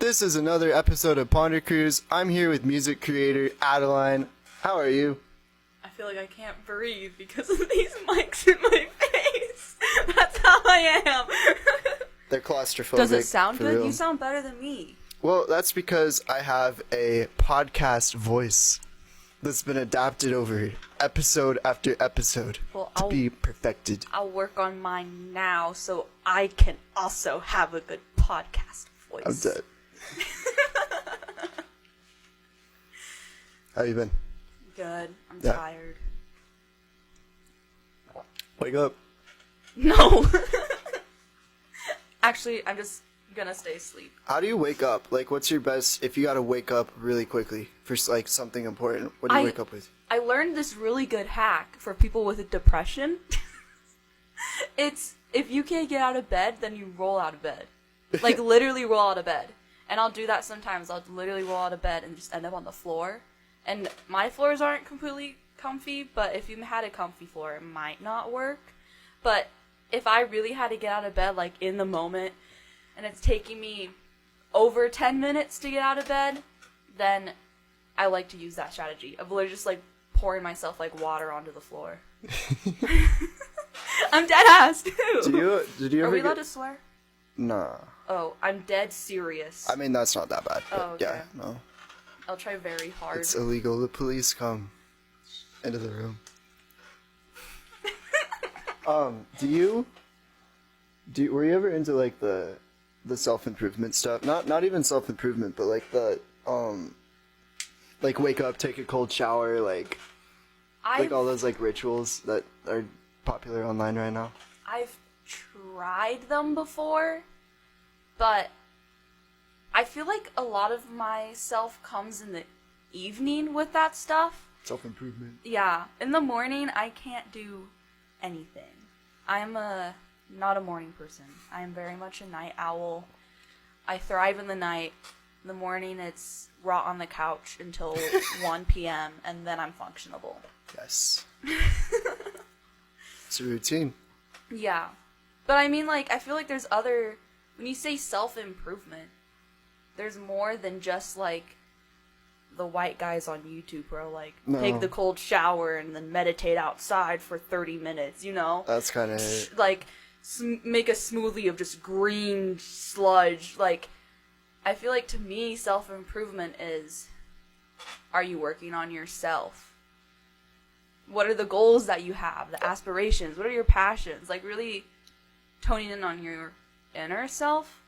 This is another episode of Ponder Cruise. I'm here with music creator Adaline. How are you? I feel like I can't breathe because of these mics in my face. That's how I am. They're claustrophobic. Does it sound good? Real. You sound better than me. Well, that's because I have a podcast voice that's been adapted over episode after episode to be perfected. I'll work on mine now so I can also have a good podcast voice. I'm dead. How you been? Good. I'm tired. Wake up. No. Actually, I'm just gonna stay asleep. How do you wake up? Like, what's your best, if you gotta wake up really quickly for, like, something important, what do you wake up with? I learned this really good hack for people with depression. It's, if you can't get out of bed, then you roll out of bed. Like, literally roll out of bed. And I'll do that sometimes. I'll literally roll out of bed and just end up on the floor. And my floors aren't completely comfy, but if you had a comfy floor, it might not work. But if I really had to get out of bed, like, in the moment, and it's taking me over 10 minutes to get out of bed, then I like to use that strategy of literally just, like, pouring myself, like, water onto the floor. I'm dead ass, too. Did you ever Are we allowed to swear? Nah. Oh, I'm dead serious. I mean, that's not that bad, but Oh, okay. yeah, no. I'll try very hard. It's illegal. The police come into the room. Were you ever into, like, the self-improvement stuff? Not even self-improvement, but, like, like, wake up, take a cold shower, like all those, like, rituals that are popular online right now? I've tried them before, but I feel like a lot of myself comes in the evening with that stuff. Self-improvement. Yeah. In the morning, I can't do anything. I'm not a morning person. I am very much a night owl. I thrive in the night. In the morning, it's rot on the couch until 1 p.m., and then I'm functionable. Yes. It's a routine. Yeah. But I mean, like, I feel like there's other... When you say self-improvement, there's more than just, like, the white guys on YouTube who are like, take the cold shower and then meditate outside for 30 minutes, you know? That's kind of... Like, make a smoothie of just green sludge. Like, I feel like to me, self-improvement is, are you working on yourself? What are the goals that you have, the aspirations? What are your passions? Like, really toning in on your inner self.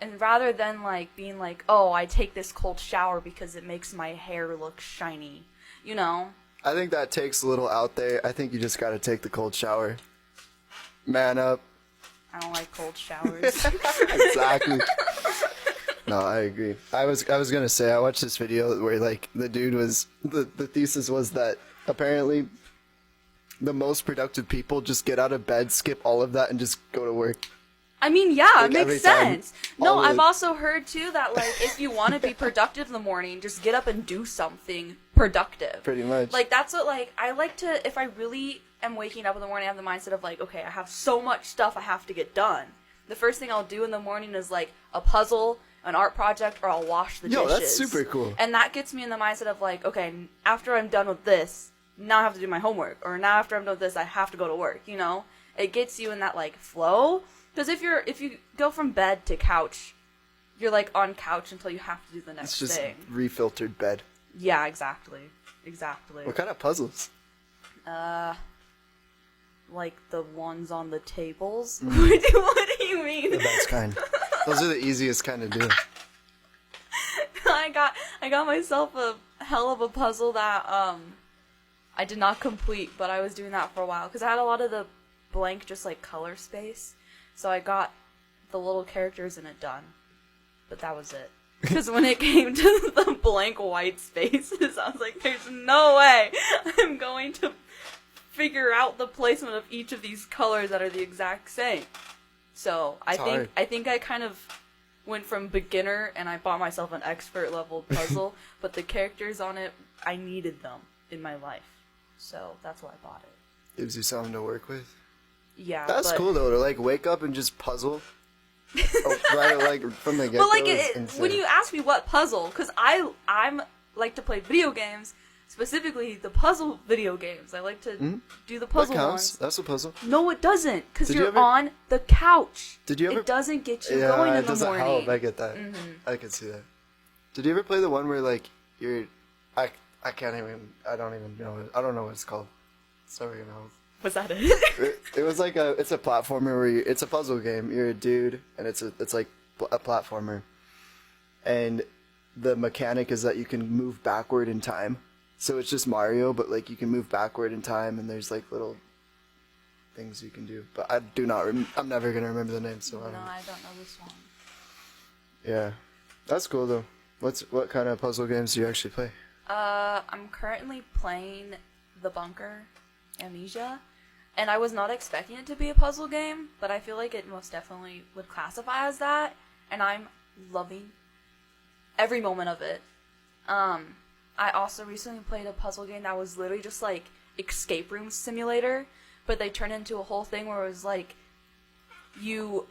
And rather than, like, being like, oh, I take this cold shower because it makes my hair look shiny, you know? I think that takes a little out there. I think you just gotta take the cold shower. Man up. I don't like cold showers. Exactly. No, I agree. I was gonna say, I watched this video where, like, the dude was, the thesis was that apparently the most productive people just get out of bed, skip all of that, and just go to work. I mean, yeah, like, it makes sense. No, I've also heard, too, that, like, if you want to be productive in the morning, just get up and do something productive. Pretty much. Like, that's what, like, I like to, if I really am waking up in the morning, I have the mindset of, like, okay, I have so much stuff I have to get done. The first thing I'll do in the morning is, like, a puzzle, an art project, or I'll wash the dishes. Yo, that's super cool. And that gets me in the mindset of, like, okay, after I'm done with this, now I have to do my homework. Or now after I'm done with this, I have to go to work, you know? It gets you in that, like, flow. Because if you go from bed to couch, you're, like, on couch until you have to do the next thing. It's just refiltered bed. Yeah, exactly. Exactly. What kind of puzzles? Like the ones on the tables? What do you mean? The best kind. Those are the easiest kind to do. I got myself a hell of a puzzle that, I did not complete, but I was doing that for a while. Because I had a lot of the blank, just, like, color space. So I got the little characters in it done. But that was it. Because when it came to the blank white spaces, I was like, there's no way I'm going to figure out the placement of each of these colors that are the exact same. So I think I kind of went from beginner and I bought myself an expert level puzzle, but the characters on it, I needed them in my life. So that's why I bought it. Gives you something to work with. Yeah, that's cool though, to like wake up and just puzzle. Oh, right, like from the get-go. But like, is insane. when you ask me what puzzle, because I'm like to play video games, specifically the puzzle video games. I like to do the puzzle that counts. ones. That's a puzzle. No, it doesn't, because Did you you're ever- on the couch. Did you ever? It doesn't get you Yeah, going in it the doesn't morning. help. I get that. I can see that. Did you ever play the one where like you're, I can't even. I don't even know it. I don't know what it's called. It's never gonna help. Was that it? It was like it's a platformer where it's a puzzle game. You're a dude, and it's like a platformer, and the mechanic is that you can move backward in time. So it's just Mario, but like you can move backward in time, and there's like little things you can do. But I do not. I'm never gonna remember the name. So No, I don't know this one. Yeah, that's cool though. What kind of puzzle games do you actually play? I'm currently playing The Bunker, Amnesia, and I was not expecting it to be a puzzle game, but I feel like it most definitely would classify as that, and I'm loving every moment of it. I also recently played a puzzle game that was literally just like escape room simulator, but they turned into a whole thing where it was like you're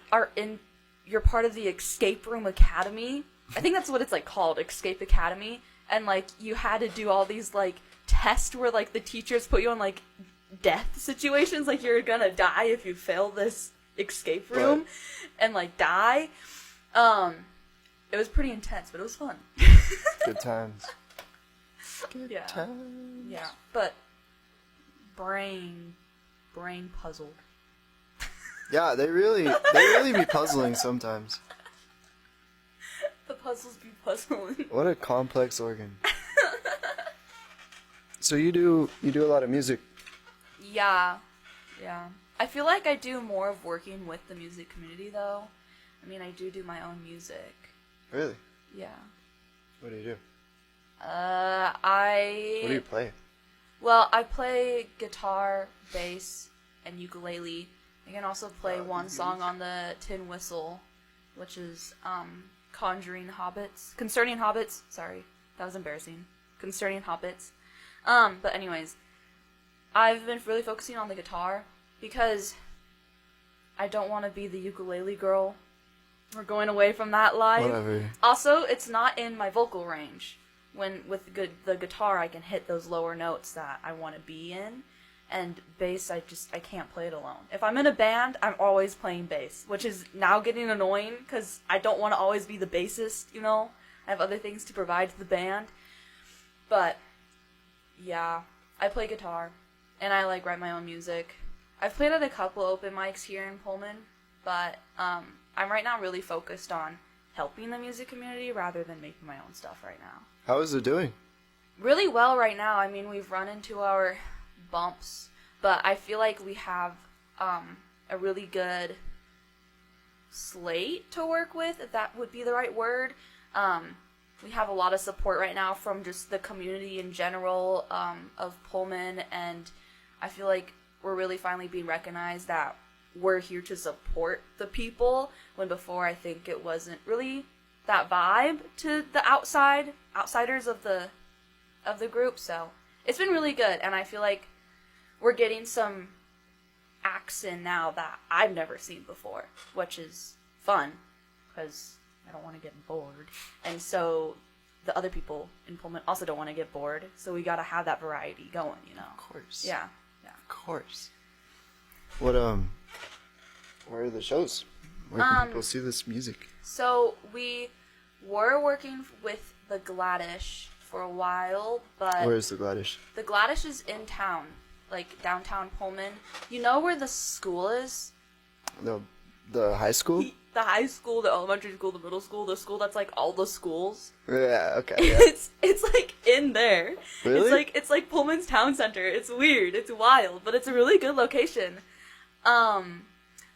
part of the escape room academy. I think that's what it's like called, Escape Academy, and like you had to do all these like tests where like the teachers put you on like death situations, like you're gonna die if you fail this escape room. What? And like die. It was pretty intense, but it was fun. Good times. Good Yeah. times. Yeah, but brain puzzled. Yeah, they really be puzzling sometimes. The puzzles be puzzling. What a complex organ. So you do a lot of music. Yeah. I feel like I do more of working with the music community, though. I mean, I do my own music. Really? Yeah. What do you do? What do you play? Well, I play guitar, bass, and ukulele. I can also play one song on the tin whistle, which is, Concerning Hobbits. Sorry, that was embarrassing. Concerning Hobbits. But anyways, I've been really focusing on the guitar because I don't want to be the ukulele girl. We're going away from that life. Whatever. Also, it's not in my vocal range. When with the guitar, I can hit those lower notes that I want to be in. And bass, I can't play it alone. If I'm in a band, I'm always playing bass, which is now getting annoying because I don't want to always be the bassist, you know? I have other things to provide to the band. But, yeah, I play guitar, and I, like, write my own music. I've played at a couple open mics here in Pullman, but I'm right now really focused on helping the music community rather than making my own stuff right now. How is it doing? Really well right now. I mean, we've run into our bumps, but I feel like we have a really good slate to work with, if that would be the right word. We have a lot of support right now from just the community in general of Pullman, and I feel like we're really finally being recognized that we're here to support the people, when before I think it wasn't really that vibe to the outsiders of the group. So it's been really good, and I feel like we're getting some acts in now that I've never seen before, which is fun because I don't want to get bored, and so the other people in Pullman also don't want to get bored, so we gotta have that variety going, you know. Of course. Yeah. Of course. What where are the shows? Where can people see this music? So we were working with the Gladish for a while, but Where is the Gladish? the Gladish is in town, like downtown Pullman. You know where the school is? The high school? The high school, the elementary school, the middle school, the school that's like all the schools. Yeah, okay. Yeah. It's like in there. Really? It's like Pullman's town center. It's weird. It's wild, but it's a really good location.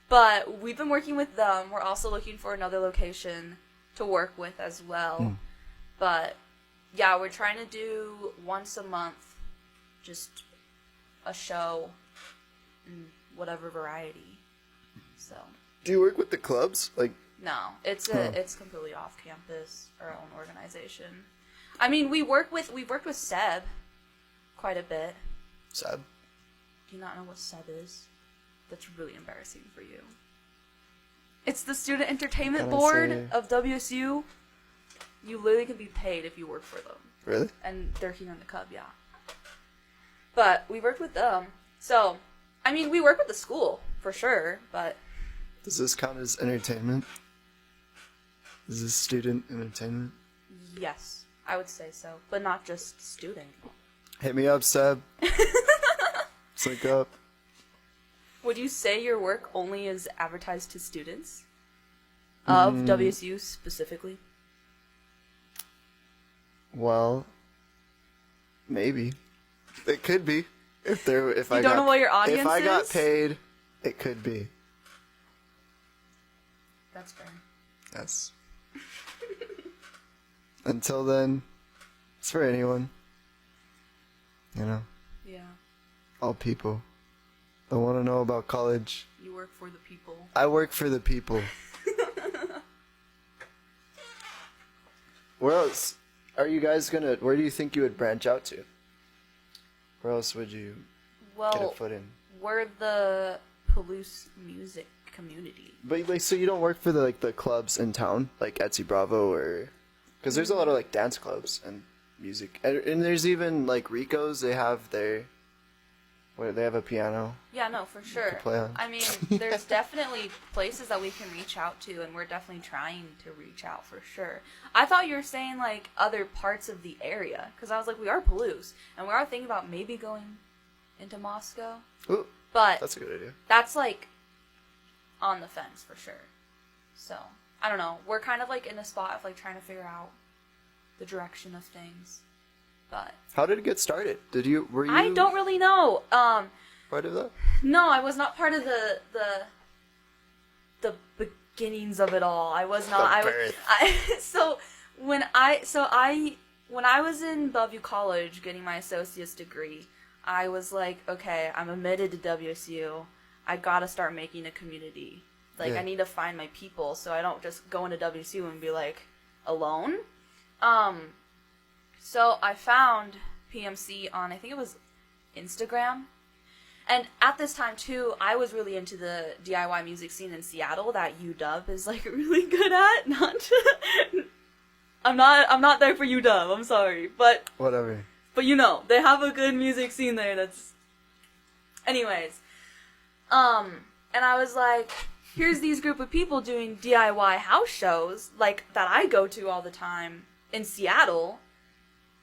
But we've been working with them. We're also looking for another location to work with as well. But yeah, we're trying to do once a month, just a show in whatever variety. So. Do you work with the clubs? Like, No, it's completely off campus, our own organization. I mean, we've worked with Seb quite a bit. Seb? Do you not know what Seb is? That's really embarrassing for you. It's the Student Entertainment Can I Board say- of WSU. You literally can be paid if you work for them. Really? And they're here in the Cub, yeah. But we worked with them. So, I mean, we work with the school, for sure, but... Does this count as entertainment? Is this student entertainment? Yes, I would say so. But not just student. Hit me up, Seb. Let's link up. Would you say your work only is advertised to students? Of WSU specifically? Well, maybe. It could be. If I don't know what your audience If I got is? paid, it could be. That's fair. Yes. Until then, it's for anyone. You know, Yeah. all people. Don't want to know about college. You work for the people. I work for the people. Where else are you guys gonna? Where do you think you would branch out to? Where else would you get a Well, foot in? we're the Palouse music community. But like, so you don't work for the clubs in town, like Etsy Bravo, or because there's a lot of like dance clubs and music, and there's even like Rico's. They have they have a piano. Yeah, no, for sure. play on. I mean, there's definitely places that we can reach out to, and we're definitely trying to reach out for sure. I thought you were saying like other parts of the area, because I was like, we are Palouse, and we are thinking about maybe going into Moscow, Ooh, but that's a good idea. that's like on the fence for sure. So I don't know. We're kind of like in a spot of like trying to figure out the direction of things, but How did it get started? Were you? I don't really know. Part of that? No, I was not part of the beginnings of it all. I was not. The birth. So when I was in Bellevue College getting my associate's degree, I was like, okay, I'm admitted to WSU. I gotta start making a community. Like, Yeah. I need to find my people, so I don't just go into WSU and be like alone. So I found PMC on, I think it was Instagram. And at this time, too, I was really into the DIY music scene in Seattle that UW is, like, really good at. I'm not there for UW, I'm sorry. But Whatever. you know, they have a good music scene there that's... Anyways. And I was like, here's these group of people doing DIY house shows, like, that I go to all the time in Seattle.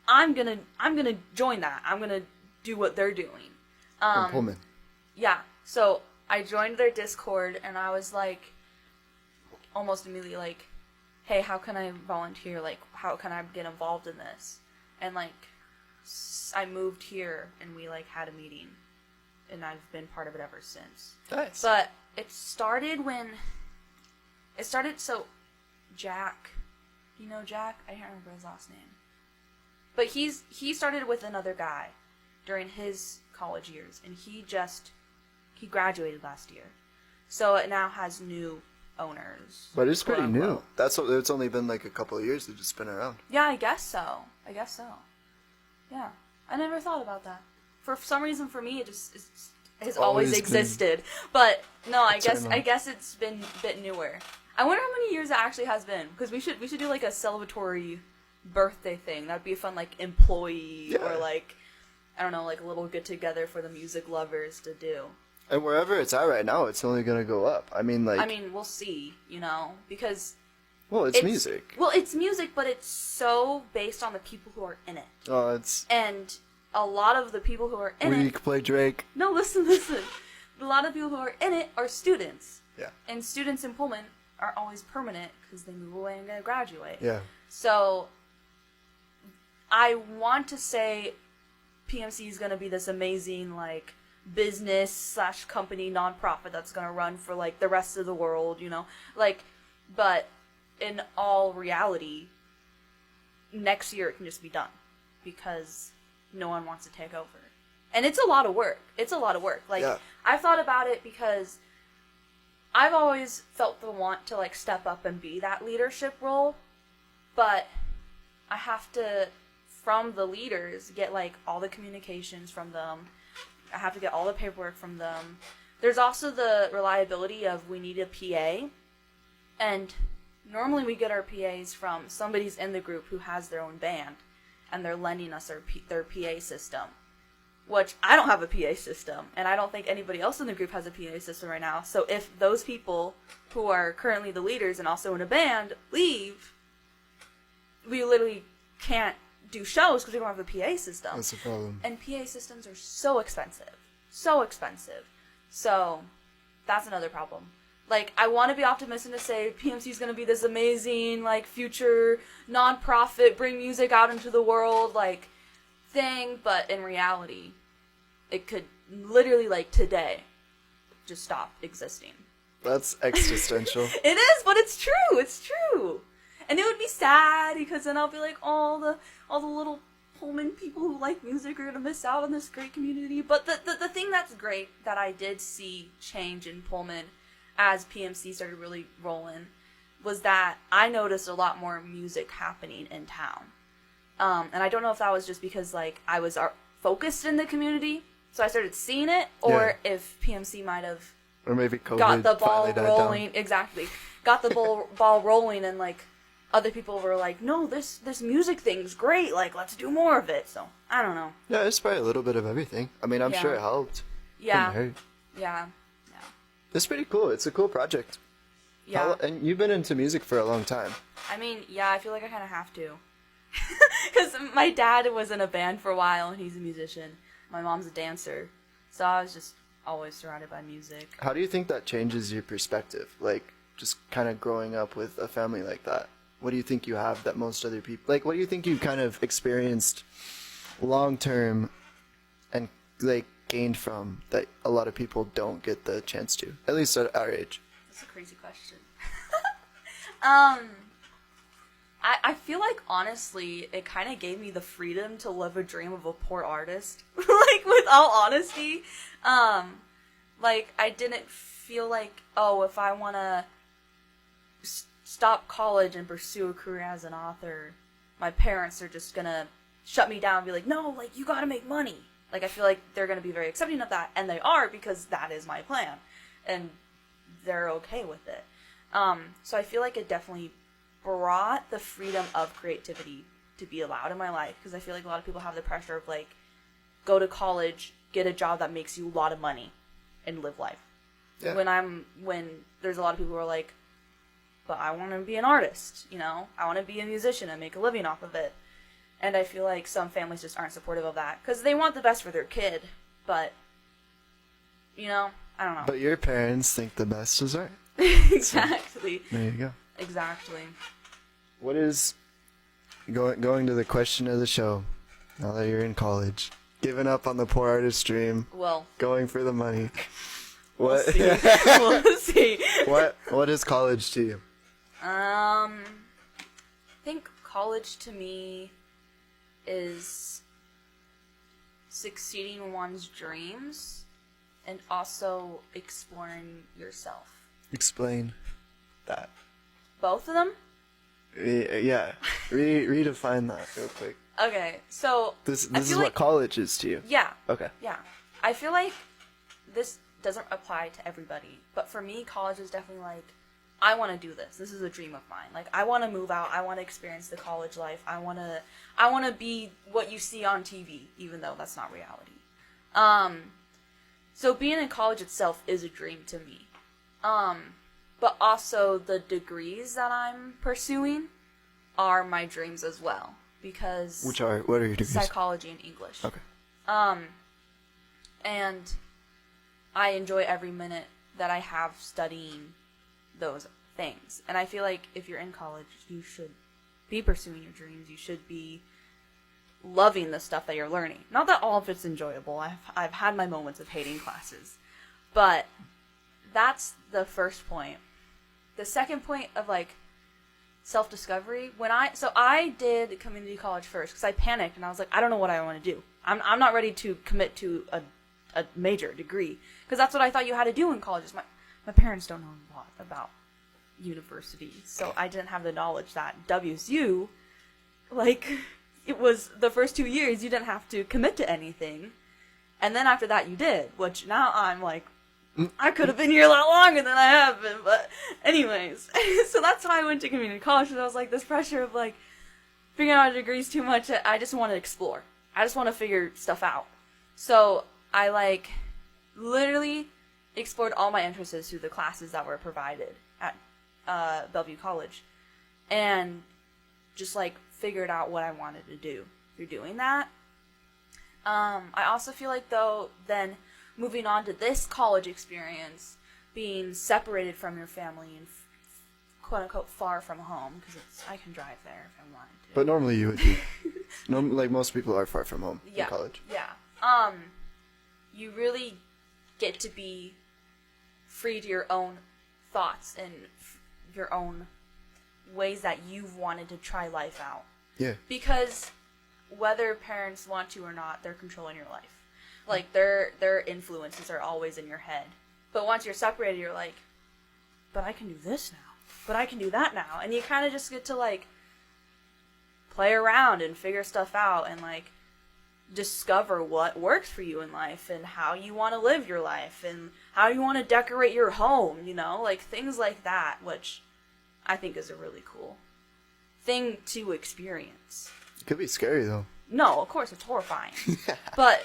I'm gonna join that. I'm gonna do what they're doing. In Pullman. Yeah, so I joined their Discord, and I was like, almost immediately like, hey, how can I volunteer? Like, how can I get involved in this? And like, I moved here, and we like had a meeting, and I've been part of it ever since. Nice. But it started so Jack, you know Jack? I can't remember his last name. But he started with another guy during his college years, and he graduated last year. So it now has new owners. But it's pretty quote, new. unquote. It's only been like a couple of years. They've just been around. Yeah, I guess so. Yeah. I never thought about that. For some reason, for me, it just has always Always existed. But no, I Eternal. guess it's been a bit newer. I wonder how many years it actually has been, because we should do like a celebratory birthday thing. That'd be a fun, like, employee or like, I don't know, like a little get together for the music lovers to do. And wherever it's at right now, it's only gonna go up. I mean, We'll see, you know, because well, it's music. Well, it's music, but it's so based on the people who are in it. Oh, it's And a lot of the people who are in it... play Drake. No, listen. A lot of people who are in it are students. Yeah. And students in Pullman are always permanent because they move away and gonna graduate. Yeah. So, I want to say PMC is gonna be this amazing, like, business/company nonprofit that's gonna run for, like, the rest of the world, you know? Like, but in all reality, next year it can just be done because no one wants to take over. And it's a lot of work. Like, Yeah. I've thought about it because I've always felt the want to, like, step up and be that leadership role, but I have to, from the leaders, get, like, all the communications from them. I have to get all the paperwork from them. There's also the reliability of we need a PA, And normally we get our PAs from somebody's in the group who has their own band, and they're lending us their PA system, which I don't have a PA system, and I don't think anybody else in the group has a PA system right now. So if those people who are currently the leaders and also in a band leave, we literally can't do shows because we don't have a PA system. That's a problem. And PA systems are so expensive. So expensive. So that's another problem. Like, I want to be optimistic to say PMC is going to be this amazing, like, future non-profit, bring music out into the world, like, thing. But in reality, it could literally, like, today, just stop existing. That's existential. It is, but it's true. It's true. And it would be sad because then I'll be like, all the little Pullman people who like music are going to miss out on this great community. But the thing that's great that I did see change in Pullman as PMC started really rolling was that I noticed a lot more music happening in town. And I don't know if that was just because, like, I was focused in the community, so I started seeing it, or if PMC might have or maybe COVID got the ball finally died rolling. down. Exactly. Got the ball rolling, and, like, other people were like, no, this music thing's great, like, let's do more of it. So, I don't know. Yeah, it's probably a little bit of everything. I mean, I'm sure it helped. Yeah. Couldn't hurt. Yeah. It's pretty cool. It's a cool project. Yeah. And you've been into music for a long time. I mean, yeah, I feel like I kind of have to. Because my dad was in a band for a while, and he's a musician. My mom's a dancer. So I was just always surrounded by music. How do you think that changes your perspective? Like, just kind of growing up with a family like that. What do you think you have that most other people... Like, what do you think you've kind of experienced long-term and, like, gained from that a lot of people don't get the chance to? At least at our age. That's a crazy question. I feel like, honestly, it kind of gave me the freedom to live a dream of a poor artist. Like, with all honesty. Like, I didn't feel like, oh, if I want to stop college and pursue a career as an author, my parents are just going to shut me down and be like, no, like, you got to make money. Like, I feel like they're going to be very accepting of that, and they are, because that is my plan. And they're okay with it. So I feel like it definitely brought the freedom of creativity to be allowed in my life, because I feel like a lot of people have the pressure of, like, go to college, get a job that makes you a lot of money, and live life. Yeah. When there's a lot of people who are like, but I want to be an artist, you know? I want to be a musician and make a living off of it. And I feel like some families just aren't supportive of that, because they want the best for their kid, but, you know, I don't know. But your parents think the best is art. Exactly. So, there you go. Exactly. What is, going to the question of the show, now that you're in college, giving up on the poor artist dream, well, going for the money, what? We'll see. We'll see. What is college to you? I think college to me is succeeding in one's dreams and also exploring yourself. Explain that. Both of them? Yeah. Redefine that real quick. Okay, so this is what college is to you. Yeah. Okay. Yeah. I feel like this doesn't apply to everybody, but for me, college is definitely like, I want to do this. This is a dream of mine. Like, I want to move out. I want to experience the college life. I want to be what you see on TV, even though that's not reality. So being in college itself is a dream to me. But also the degrees that I'm pursuing are my dreams as well, because what are your degrees? Psychology and English. Okay. And I enjoy every minute that I have studying those things. And I feel like if you're in college, you should be pursuing your dreams. You should be loving the stuff that you're learning. Not that all of it's enjoyable. I've had my moments of hating classes. But that's the first point. The second point of, like, self-discovery, I did community college first because I panicked and I was like, I don't know what I want to do. I'm not ready to commit to a major degree, because that's what I thought you had to do in college. My parents don't know a lot about university, so I didn't have the knowledge that WSU, like, it was the first 2 years you didn't have to commit to anything, and then after that you did, which now I'm like, I could have been here a lot longer than I have been, but anyways. So that's why I went to community college, because I was like, this pressure of like, figuring out a degree is too much. I just want to explore. I just want to figure stuff out. So I like, literally explored all my interests through the classes that were provided at Bellevue College. And just like, figured out what I wanted to do through doing that. I also feel like, though, then moving on to this college experience, being separated from your family and quote-unquote far from home, because I can drive there if I wanted to. But normally you would be. Like most people are far from home in college. Yeah. You really get to be free to your own thoughts and your own ways that you've wanted to try life out. Yeah. Because whether parents want to or not, they're controlling your life. Like, their influences are always in your head. But once you're separated, you're like, but I can do this now. But I can do that now. And you kind of just get to, like, play around and figure stuff out and, like, discover what works for you in life and how you want to live your life and how you want to decorate your home, you know? Like, things like that, which I think is a really cool thing to experience. It could be scary, though. No, of course, it's horrifying. But,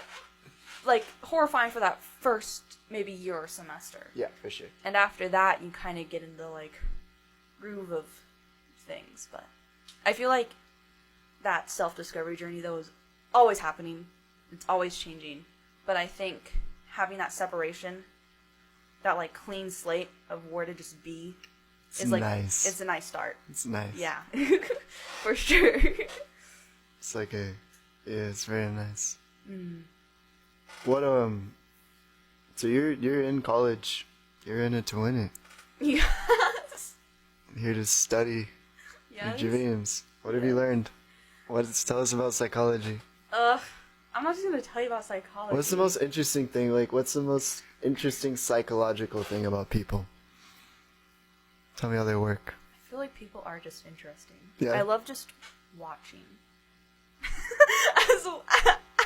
like, horrifying for that first, maybe year or semester. Yeah, for sure. And after that, you kind of get into, like, groove of things. But I feel like that self-discovery journey, though, is always happening. It's always changing. But I think having that separation, that, like, clean slate of where to just be, is, like, nice. It's a nice start. It's nice. Yeah. For sure. It's like yeah, it's very nice. Mm. What, so you're in college. You're in it to win it. Yes. Here to study your dreams. What have you learned? Tell us about psychology. I'm not just gonna tell you about psychology. What's the most interesting thing? Like, what's the most interesting psychological thing about people? Tell me how they work. I feel like people are just interesting. Yeah. I love just watching.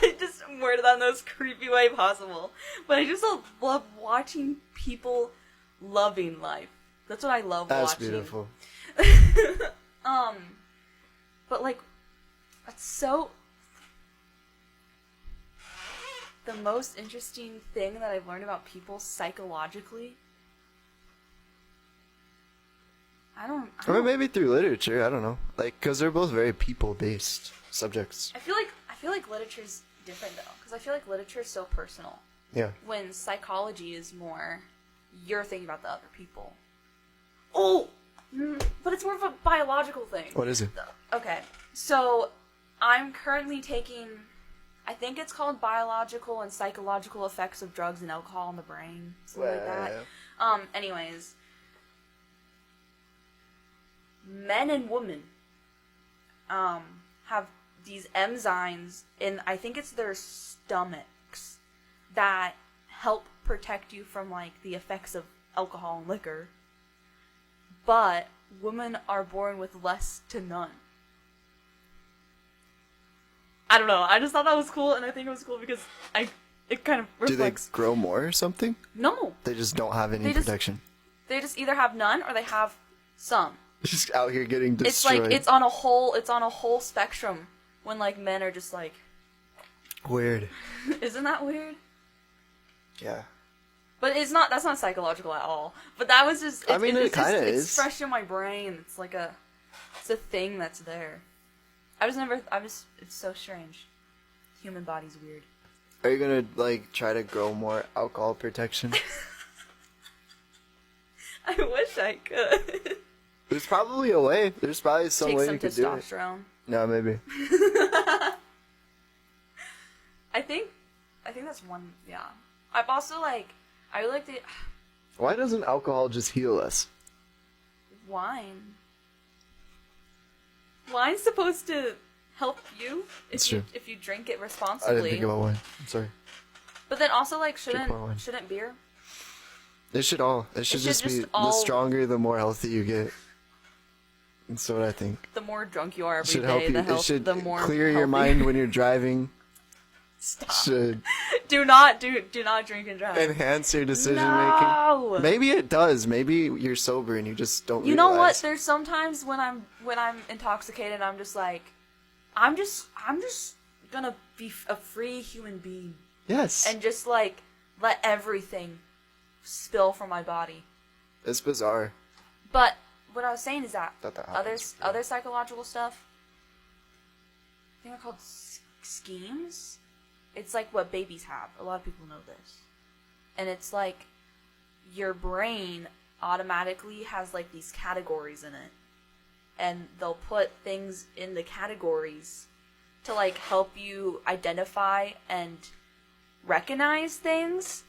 I just worded that in the most creepy way possible. But I just love watching people loving life. That's what I love watching. That's beautiful. But like, that's so... The most interesting thing that I've learned about people psychologically... I mean, maybe through literature, I don't know. Like, because they're both very people-based subjects. I feel like literature's different, though. Because I feel like literature is so personal. Yeah. When psychology is more, you're thinking about the other people. Oh! But it's more of a biological thing. What is it? Okay. So, I'm currently taking, I think it's called biological and psychological effects of drugs and alcohol in the brain. Something like that. Anyways. Men and women have these enzymes in, I think it's their stomachs, that help protect you from, like, the effects of alcohol and liquor. But women are born with less to none. I don't know. I just thought that was cool, and I think it was cool because it kind of reflects... Do they grow more or something? No. They just don't have any protection. They just either have none or they have some. Just out here getting destroyed. It's like it's on a whole spectrum when like men are just like weird. Isn't that weird? Yeah. But that's not psychological at all. But that was just it kind of is. It's fresh in my brain. It's like it's a thing that's there. It's so strange. Human body's weird. Are you gonna like try to grow more alcohol protection? I wish I could. There's probably a way. There's probably some way you could do it. Take some testosterone. No, maybe. I think that's one. Yeah. I've also I really like the. Why doesn't alcohol just heal us? Wine. Wine's supposed to help you if you drink it responsibly. I didn't think about wine. I'm sorry. But then also shouldn't beer? It should just be the stronger, the more healthy you get. That's what I think. The more drunk you are every should day, help you. the more clear your mind when you're driving. Stop. should Do not drink and drive. enhance your decision No. making. Maybe it does. Maybe you're sober and you just don't You know what? realize. There's sometimes when I'm intoxicated, I'm just like, I'm just gonna be a free human being Yes. and just like let everything spill from my body. It's bizarre. But what I was saying is that That happens, other psychological stuff, I think they're called schemes. It's like what babies have. A lot of people know this. And it's like your brain automatically has like these categories in it. And they'll put things in the categories to like help you identify and recognize things.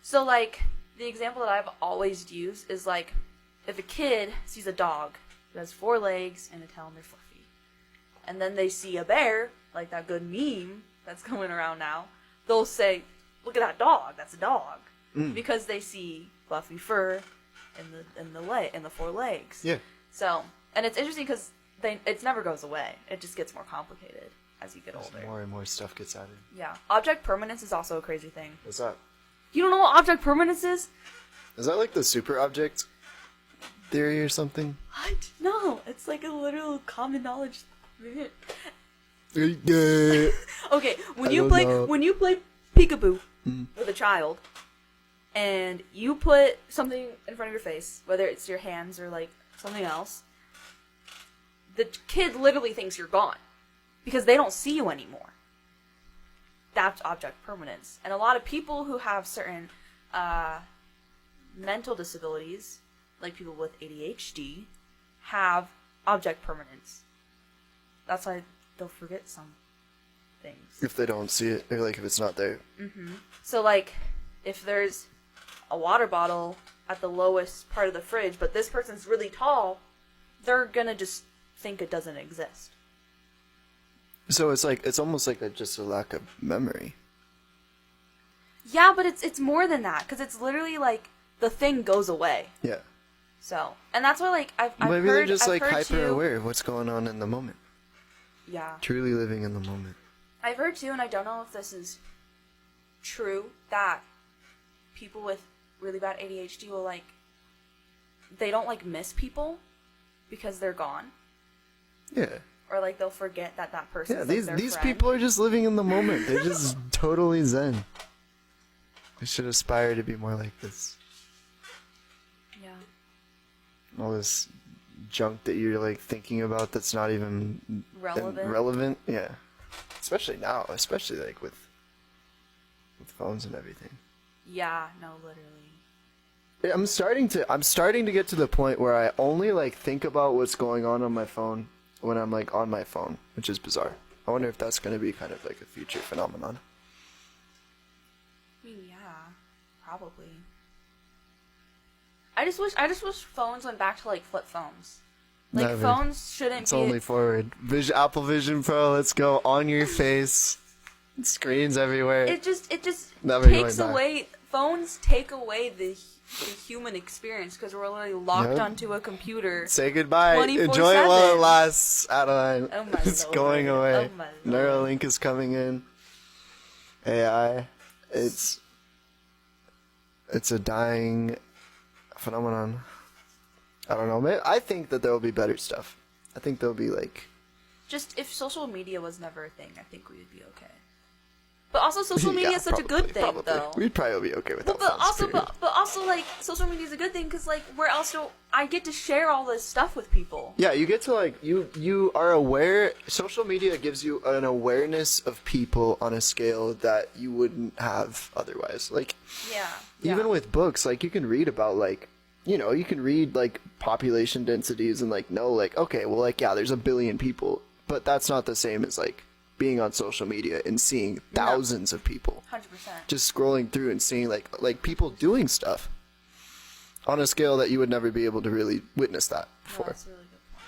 So like the example that I've always used is like if a kid sees a dog that has 4 legs and a tail and they're fluffy, and then they see a bear, like that good meme that's going around now, they'll say, "Look at that dog. That's a dog," because they see fluffy fur in the 4 legs. Yeah. So, and it's interesting because it never goes away. It just gets more complicated as you get older. More and more stuff gets added. Yeah. Object permanence is also a crazy thing. What's that? You don't know what object permanence is? Is that like the super object theory or something? What? No, it's like a literal common knowledge. Yeah. Okay, when I you don't play peekaboo with a child, and you put something in front of your face, whether it's your hands or like something else, the kid literally thinks you're gone because they don't see you anymore. That's object permanence, and a lot of people who have certain mental disabilities, like people with ADHD, have object permanence. That's why they'll forget some things. If they don't see it, or like if it's not there. So, like, if there's a water bottle at the lowest part of the fridge, but this person's really tall, they're gonna just think it doesn't exist. So it's almost like just a lack of memory. Yeah, but it's more than that, because it's literally like the thing goes away. Yeah. So, and that's why like I've Maybe heard, they're just I've like heard hyper too, aware of what's going on in the moment. Yeah, Truly living in the moment. I've heard too, and I don't know if this is true, that people with really bad ADHD will like, they don't like miss people because they're gone. Yeah. Or like they'll forget that person. Yeah, is, like, these friend. people are just living in the moment. They're just totally zen. We should aspire to be more like this. Yeah. All this junk that you're like thinking about that's not even Relevant. Yeah. Especially now, especially like with phones and everything. Yeah, no, literally. I'm starting to get to the point where I only like think about what's going on my phone when I'm like on my phone, which is bizarre. I wonder if that's going to be kind of like a future phenomenon. I mean, yeah, probably. I just wish phones went back to like flip phones. Like Never. phones shouldn't It's be. only forward. Apple Vision Pro, let's go on your face. Screens everywhere. It just Never takes going back. away. Phones take away the human experience because we're literally locked Yep. onto a computer. Say goodbye. 24/7. Enjoy it while it lasts, Adeline. Oh my It's Lord. going away. Oh my Neuralink is coming in. AI. It's a dying phenomenon. I don't know. I think that there will be better stuff. I think there'll be like... Just if social media was never a thing, I think we would be okay. But also, social media Yeah, is such a good thing, probably. though. We'd probably be okay without But phones, also, period. but also, like, social media is a good thing because, like, where else do I get to share all this stuff with people? Yeah, you get to like you are aware. Social media gives you an awareness of people on a scale that you wouldn't have otherwise. Like Yeah. even with books, like you can read about like you can read like population densities and like know like okay, well like yeah, there's 1 billion people, but that's not the same as like being on social media and seeing thousands of people 100%. just scrolling through and seeing like people doing stuff on a scale that you would never be able to really witness that Yeah, before. that's a really good point.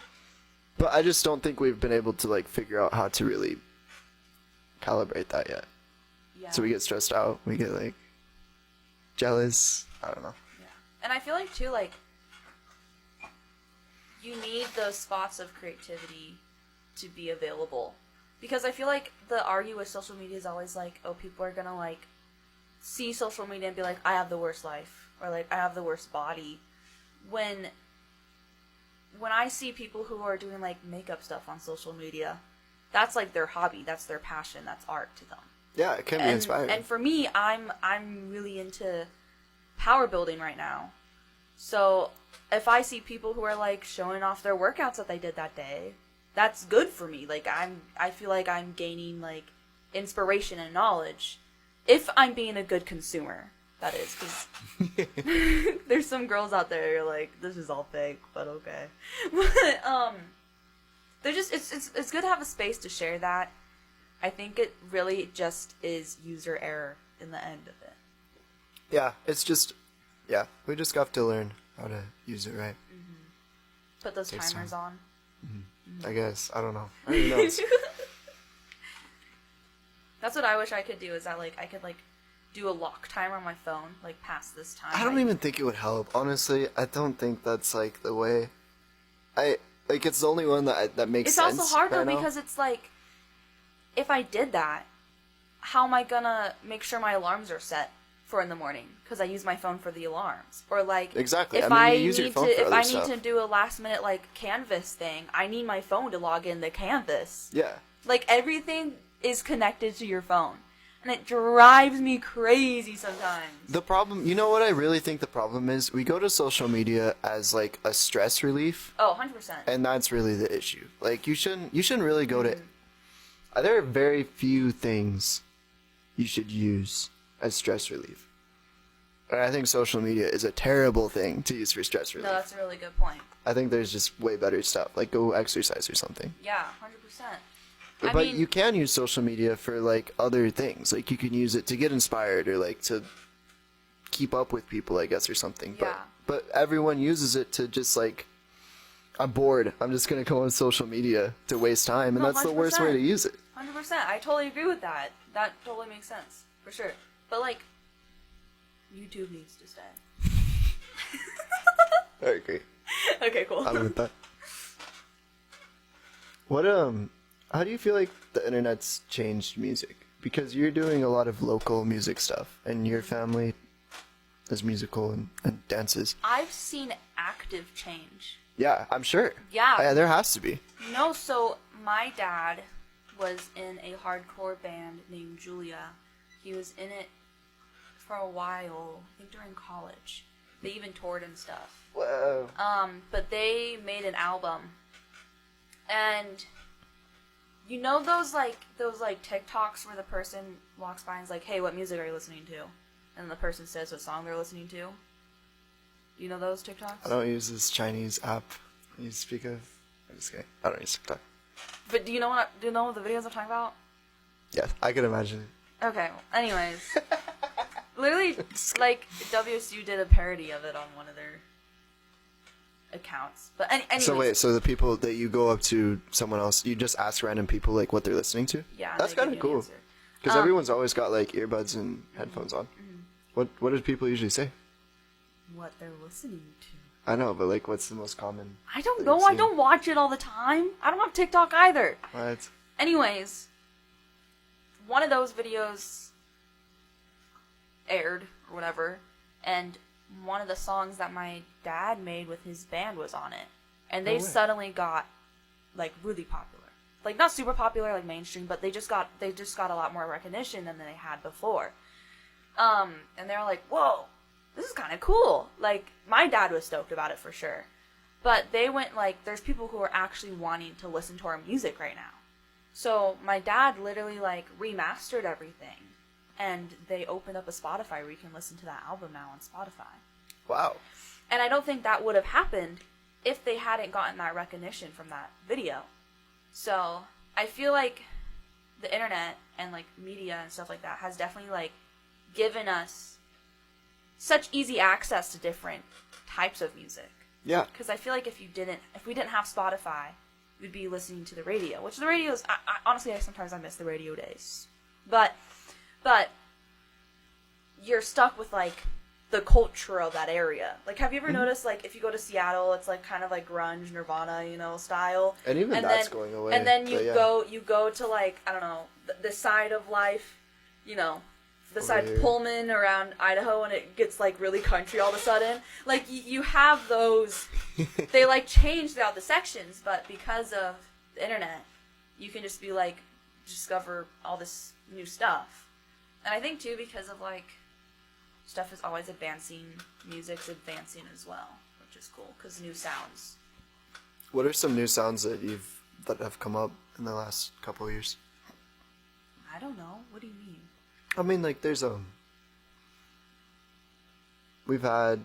But I just don't think we've been able to like figure out how to really calibrate that yet. Yeah. So we get stressed out, we get like jealous. I don't know. Yeah. And I feel like, too, like, you need those spots of creativity to be available. Because I feel like the argue with social media is always like, oh, people are gonna like see social media and be like, I have the worst life, or like, I have the worst body. When I see people who are doing like makeup stuff on social media, that's like their hobby, that's their passion, that's art to them. Yeah, it can be inspiring. And for me, I'm really into power building right now. So if I see people who are like showing off their workouts that they did that day, that's good for me. Like I feel like I'm gaining like inspiration and knowledge if I'm being a good consumer. That is, because there's some girls out there who are like, this is all fake, but okay. But they're just it's good to have a space to share that. I think it really just is user error in the end of it. Yeah, it's just, yeah, we just have to learn how to use it right. Mm-hmm. Put those timers on. Mm-hmm. Mm-hmm. I guess, I don't know. I don't know. That's what I wish I could do, is that like I could like do a lock timer on my phone, like past this time. I don't even think it would help. Honestly, I don't think that's like the way. It's the only one that makes sense. It's also hard though, now. because it's like, if I did that, how am I gonna make sure my alarms are set for in the morning? Because I use my phone for the alarms. Or like, exactly. If I mean, you use your phone for if other I stuff. need to do a last minute like Canvas thing, I need my phone to log in to Canvas. Yeah. Like everything is connected to your phone. And it drives me crazy sometimes. The problem, you know what I really think the problem is? We go to social media as like a stress relief. Oh, 100%. And that's really the issue. Like you shouldn't really go to. There are very few things you should use as stress relief. And I think social media is a terrible thing to use for stress relief. No, that's a really good point. I think there's just way better stuff, like go exercise or something. Yeah, 100%. But you can use social media for like other things. Like you can use it to get inspired or like to keep up with people, I guess, or something. Yeah. But everyone uses it to just like, I'm bored, I'm just gonna go on social media to waste time, and No, that's the worst way to use it. 100%. I totally agree with that. That totally makes sense. For sure. But like, YouTube needs to stay. I agree. Okay, cool. I'm with that. What how do you feel like the internet's changed music? Because you're doing a lot of local music stuff, and your family is musical and dances. I've seen active change. Yeah, I'm sure. Yeah. There has to be. No, so my dad was in a hardcore band named Julia. He was in it for a while, I think during college. They even toured and stuff. Whoa. But they made an album. And you know those TikToks where the person walks by and is like, hey, what music are you listening to? And the person says what song they're listening to? You know those TikToks? I don't use this Chinese app you speak of. I'm just kidding. I don't use TikTok. But do you know the videos I'm talking about? Yeah, I can imagine it. Okay, anyways. Literally, like, WSU did a parody of it on one of their accounts. But anyways. So wait, so the people that you go up to someone else, you just ask random people like what they're listening to? Yeah. That's kind of cool. Because everyone's always got like earbuds and headphones on. Mm-hmm. What do people usually say? What they're listening to. I know, but like what's the most common? I don't know. I don't watch it all the time. I don't have TikTok either. What? Anyways, one of those videos aired or whatever, and one of the songs that my dad made with his band was on it, and they suddenly got like really popular. Like not super popular, like mainstream, but they just got a lot more recognition than they had before. And they were like, "Whoa, this is kind of cool." Like my dad was stoked about it for sure, but they went like, "There's people who are actually wanting to listen to our music right now." So my dad literally like remastered everything, and they opened up a Spotify where you can listen to that album now on Spotify. Wow. And I don't think that would have happened if they hadn't gotten that recognition from that video. So I feel like the internet and like media and stuff like that has definitely like given us such easy access to different types of music. Yeah. Because I feel like if we didn't have Spotify, we'd be listening to the radio, which the radio is, honestly, sometimes I miss the radio days. But you're stuck with like the culture of that area. Like, have you ever noticed, like, if you go to Seattle, it's, like, kind of, like, grunge, Nirvana, you know, style. And even that's going away. And then you go to, like, I don't know, the side of life, you know, the over side here. Pullman around Idaho, and it gets, like, really country all of a sudden. Like, you have those, they, like, change throughout the sections, but because of the internet, you can just be, like, discover all this new stuff. And I think, too, because of, like, stuff is always advancing, music's advancing as well, which is cool, because new sounds. What are some new sounds that have come up in the last couple of years? I don't know. What do you mean? I mean, like, there's we've had,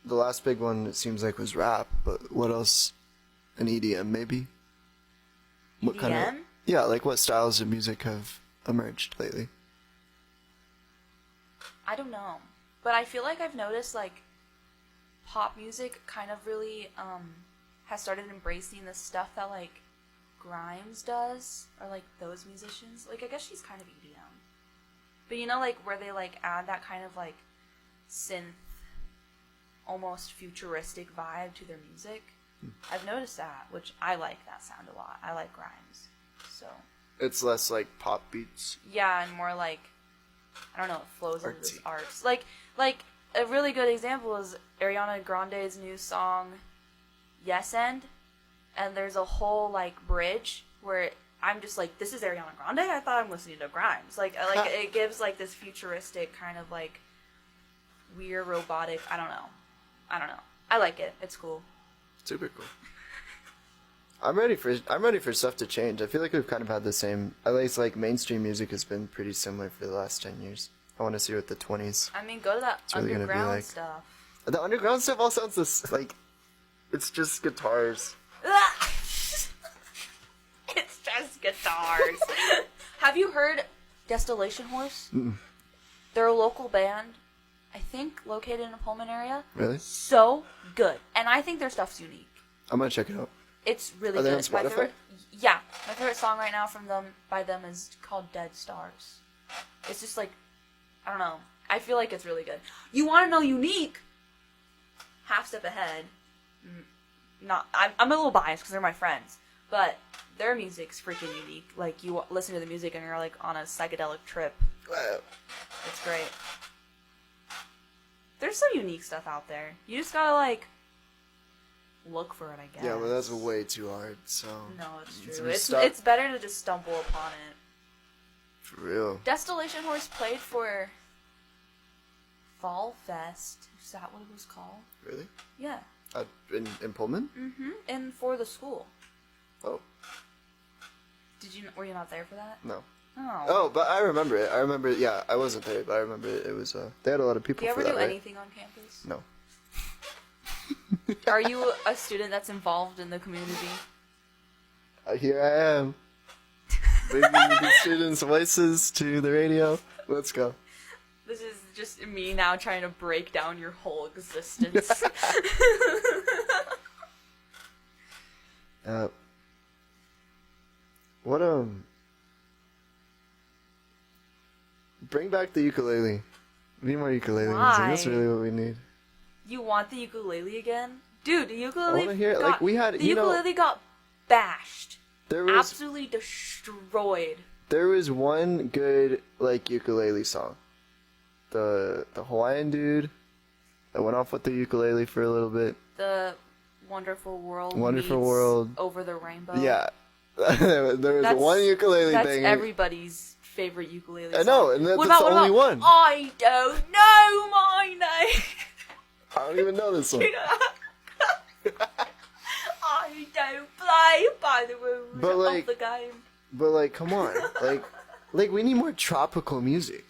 the last big one, it seems like, was rap, but what else? An EDM, maybe? What kind of, EDM? yeah, like, what styles of music have emerged lately? I don't know. But I feel like I've noticed, like, pop music kind of really, has started embracing the stuff that, like, Grimes does, or, like, those musicians. Like, I guess she's kind of EDM. But, you know, like, where they, like, add that kind of, like, synth, almost futuristic vibe to their music. I've noticed that, which I like that sound a lot. I like Grimes, so. It's less, like, pop beats. Yeah, and more, like, I don't know, it flows into this Artsy. arts. Like, a really good example is Ariana Grande's new song, Yes End, and there's a whole, like, bridge where I'm just like, this is Ariana Grande? I thought I'm listening to Grimes. Like it gives, like, this futuristic kind of, like, weird, robotic, I don't know. I like it. It's cool. Super cool. I'm ready for stuff to change. I feel like we've kind of had the same, at least, like, mainstream music has been pretty similar for the last 10 years. I want to see what the 20s. I mean, go to that really gonna be underground like. stuff. The underground stuff all sounds this, like, it's just guitars. It's just guitars. Have you heard Distillation Horse? Mm-mm. They're a local band, I think, located in the Pullman area. Really? So good. And I think their stuff's unique. I'm gonna check it out. It's really Are they good. on Spotify? My favorite song right now by them is called Dead Stars. It's just like, I don't know. I feel like it's really good. You want to know unique? Half step ahead. I'm a little biased because they're my friends, but their music's freaking unique. Like, you listen to the music and you're, like, on a psychedelic trip. Wow. It's great. There's some unique stuff out there. You just gotta, like, look for it, I guess. Yeah, but that's way too hard, so. No, it's So true. we It's start- better to just stumble upon it. For real. Distillation Horse played for Fall Fest. Is that what it was called? Really? Yeah. In Pullman? Mm-hmm. And for the school. Oh, Were you not there for that? no. Oh. Oh, but I remember it. Yeah, I wasn't there, but I remember it. It was, they had a lot of people Do you ever for that, do right? anything on campus? No. Are you a student that's involved in the community? Here I am. Bringing the students' voices to the radio. Let's go. This is just me now trying to break down your whole existence. What, bring back the ukulele. We need more ukulele music. That's Why? really what we need. You want the ukulele again? Dude, the ukulele I wanna hear it. Like, we had, the you know, ukulele got bashed. There was Absolutely destroyed. one good, like, ukulele song. The Hawaiian dude that went off with the ukulele for a little bit. The Wonderful World Wonderful meets World. Over the Rainbow. Yeah. There was one ukulele that's thing. everybody's favorite ukulele I song. know, and that's What the about only one. I don't know my name. I don't even know this one. I don't play by the rules But, like- of the game. But, like, come on. Like, we need more tropical music.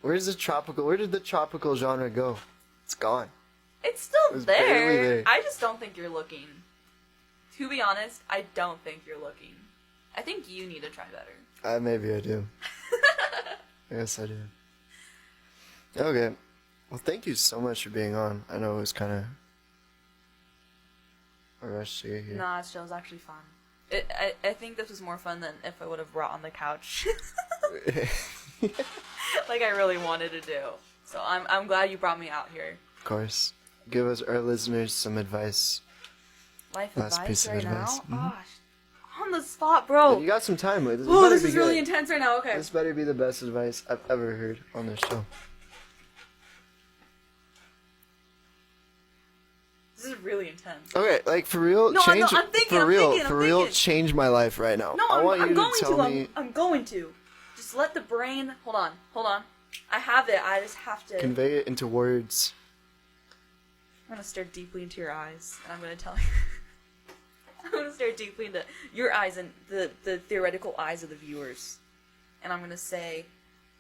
Where did the tropical genre go? It's gone. It's still was barely there. I just don't think you're looking. To be honest, I don't think you're looking. I think you need to try better. Maybe I do. I guess I do. Okay. Well, thank you so much for being on. I know it was kind of a rush to get here. Nah, it was actually fun. I think this was more fun than if I would have brought on the couch. Like I really wanted to do. So I'm glad you brought me out here. Of course. Give our listeners some advice. Life Last advice piece of right advice. now? Gosh. On the spot, bro. You got some time. This Oh, better this be is really good. intense right now. Okay. This better be the best advice I've ever heard on this show. This is really intense. Okay, like for real, No, change. I'm thinking, for I'm real, thinking, for I'm real, thinking. change my life right now. No, I want I'm you going to tell me. I'm going to. Just let the brain. Hold on. I have it. I just have to. Convey it into words. I'm gonna stare deeply into your eyes, and I'm gonna tell you. I'm gonna stare deeply into your eyes and the theoretical eyes of the viewers, and I'm gonna say,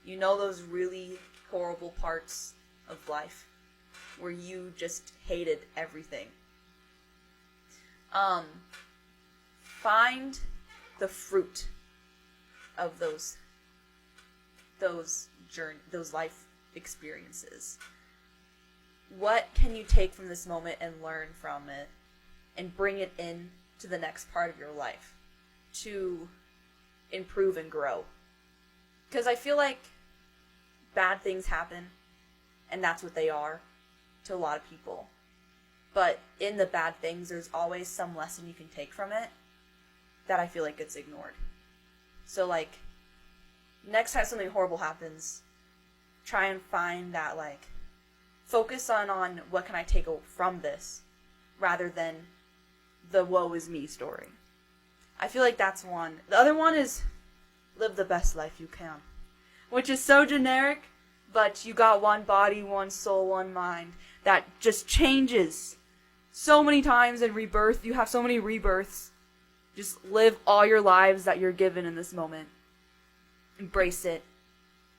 you know those really horrible parts of life where you just hated everything. Find the fruit of those life experiences. What can you take from this moment and learn from it and bring it in to the next part of your life to improve and grow? Because I feel like bad things happen, and that's what they are to a lot of people. But in the bad things, there's always some lesson you can take from it that I feel like gets ignored. So, like, next time something horrible happens, try and find that, like, focus on what can I take from this rather than the woe is me story. I feel like that's one. The other one is live the best life you can, which is so generic, but you got one body, one soul, one mind that just changes so many times in rebirth. You have so many rebirths. Just live all your lives that you're given in this moment. Embrace it.